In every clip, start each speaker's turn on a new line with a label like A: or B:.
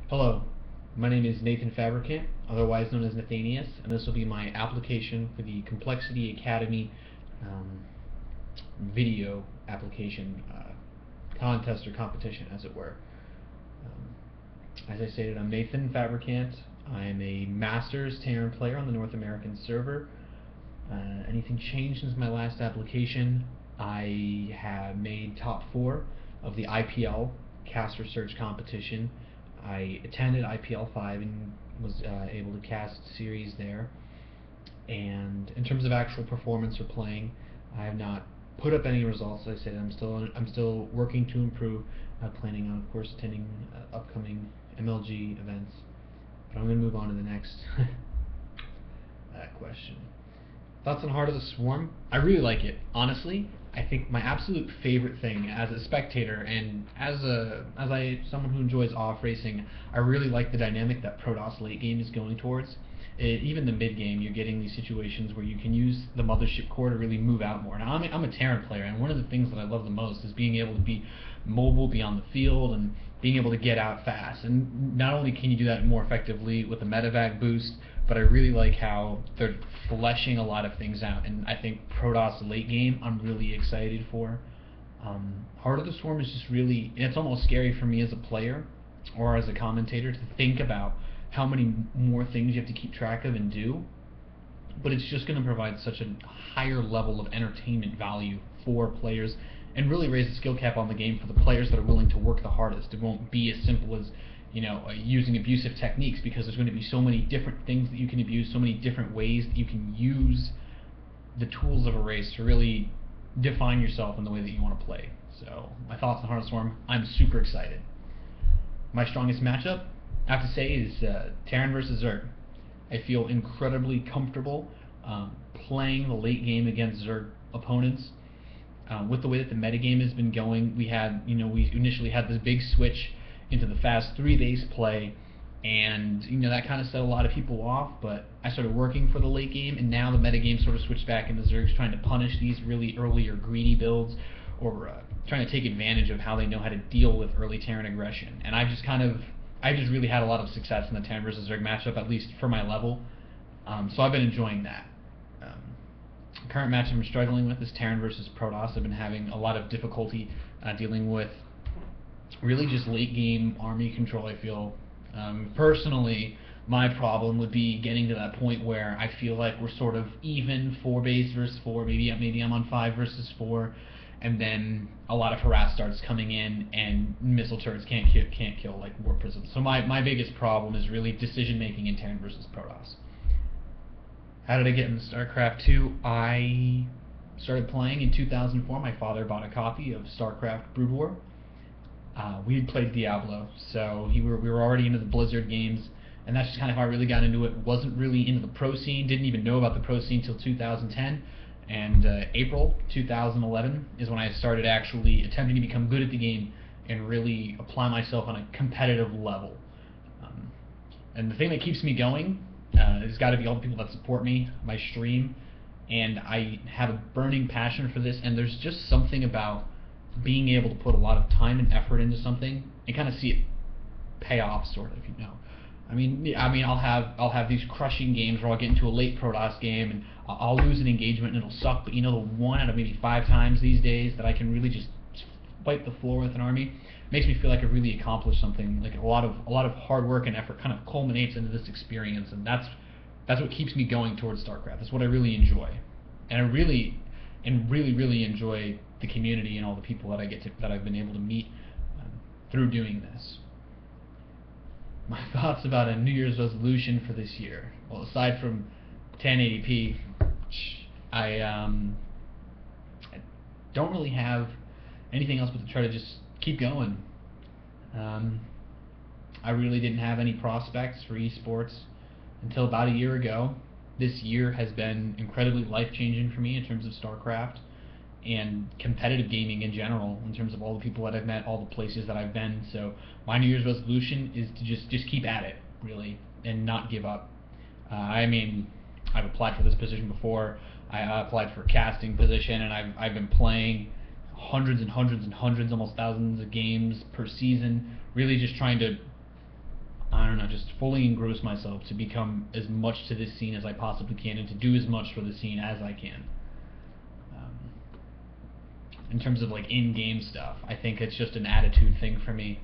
A: Hello, my name is Nathan Fabricant, otherwise known as Nathanias, and this will be my application for the Complexity Academy um, video application contest or competition, as it were. As I stated, I'm Nathan Fabricant. I'm a Masters Terran player on the North American server. Anything changed since my last application? I have made top 4 of the IPL caster search competition. I attended IPL 5 and was able to cast series there. And in terms of actual performance or playing, I have not put up any results. As I said, I'm still working to improve. Planning on, of course, attending upcoming MLG events. But I'm going to move on to the next question. Thoughts on Heart of the Swarm? I really like it. Honestly, I think my absolute favorite thing as a spectator and as someone who enjoys off racing, I really like the dynamic that Protoss late game is going towards. Even the mid game, you're getting these situations where you can use the mothership core to really move out more. Now, I'm a Terran player, and one of the things that I love the most is being able to be mobile, be on the field, and being able to get out fast. And not only can you do that more effectively with the medevac boost, but I really like how they're fleshing a lot of things out. And I think Protoss late game, I'm really excited for. Heart of the Swarm is just really, and it's almost scary for me as a player or as a commentator to think about how many more things you have to keep track of and do, but it's just going to provide such a higher level of entertainment value for players and really raise the skill cap on the game for the players that are willing to work the hardest. It won't be as simple as using abusive techniques, because there's going to be so many different things that you can abuse, so many different ways that you can use the tools of a race to really define yourself in the way that you want to play. So my thoughts on Heart of the Swarm, I'm super excited. My strongest matchup, I have to say, is Terran versus Zerg. I feel incredibly comfortable playing the late game against Zerg opponents. With the way that the metagame has been going, we initially had this big switch into the fast 3 days play, and that kind of set a lot of people off, but I started working for the late game, and now the metagame sort of switched back into Zerg's trying to punish these really early or greedy builds, or trying to take advantage of how they know how to deal with early Terran aggression. And I just really had a lot of success in the Terran versus Zerg matchup, at least for my level. So I've been enjoying that. Current matchup I'm struggling with is Terran versus Protoss. I've been having a lot of difficulty dealing with really just late game army control, I feel. Personally, my problem would be getting to that point where I feel like we're sort of even 4 base versus 4, maybe I'm on 5 versus 4, and then a lot of harass starts coming in, and missile turrets can't kill like warp prisms. So my biggest problem is really decision making in Terran versus Protoss. How did I get into Starcraft 2? I started playing in 2004. My father bought a copy of Starcraft Brood War. We had played Diablo, so we were already into the Blizzard games, and that's just kind of how I really got into it. Wasn't really into the pro scene, didn't even know about the pro scene until 2010, and April 2011 is when I started actually attempting to become good at the game and really apply myself on a competitive level. And the thing that keeps me going has got to be all the people that support me, my stream, and I have a burning passion for this, and there's just something about being able to put a lot of time and effort into something and kind of see it pay off, sort of, I mean, I'll have these crushing games where I'll get into a late Protoss game and I'll lose an engagement and it'll suck, but the 1 out of maybe 5 times these days that I can really just wipe the floor with an army makes me feel like I really accomplished something. Like a lot of hard work and effort kind of culminates into this experience, and that's what keeps me going towards StarCraft. That's what I really enjoy, and I really enjoy the community and all the people that I've been able to meet through doing this. My thoughts about a New Year's resolution for this year. Well, aside from 1080p, I don't really have anything else but to try to just keep going. I really didn't have any prospects for esports until about a year ago. This year has been incredibly life-changing for me in terms of StarCraft and competitive gaming in general, in terms of all the people that I've met, all the places that I've been. So my New Year's resolution is to just keep at it, really, and not give up. I've applied for this position before. I applied for a casting position, and I've been playing hundreds and hundreds and hundreds, almost thousands of games per season, really just trying to I don't know, just fully engross myself to become as much to this scene as I possibly can and to do as much for the scene as I can. In terms of like in-game stuff, I think it's just an attitude thing for me,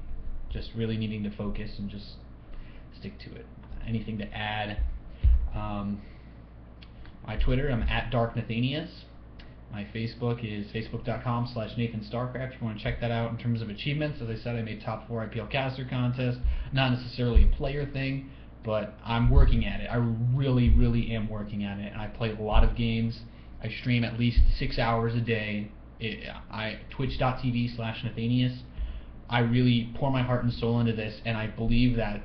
A: just really needing to focus and just stick to it. Anything to add? My Twitter, I'm at @darknathanias. My Facebook is facebook.com/NathanStarcraft. If you want to check that out in terms of achievements, as I said, I made top 4 IPL caster contest. Not necessarily a player thing, but I'm working at it. I really, really am working at it. I play a lot of games. I stream at least 6 hours a day. Twitch.tv/Nathanias. I really pour my heart and soul into this, and I believe that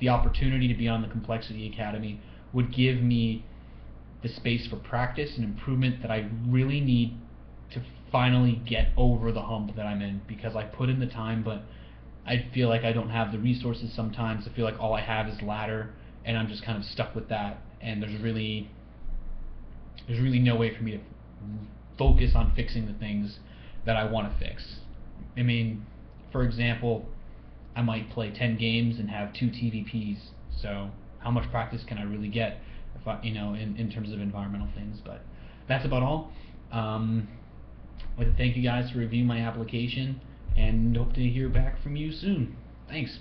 A: the opportunity to be on the Complexity Academy would give me the space for practice and improvement that I really need to finally get over the hump that I'm in, because I put in the time, but I feel like I don't have the resources sometimes. I feel like all I have is ladder, and I'm just kind of stuck with that, and there's really no way for me to focus on fixing the things that I want to fix. I mean, for example, I might play 10 games and have 2 TVPs, so how much practice can I really get if I, in terms of environmental things? But that's about all. I'd like to thank you guys for reviewing my application, and hope to hear back from you soon. Thanks.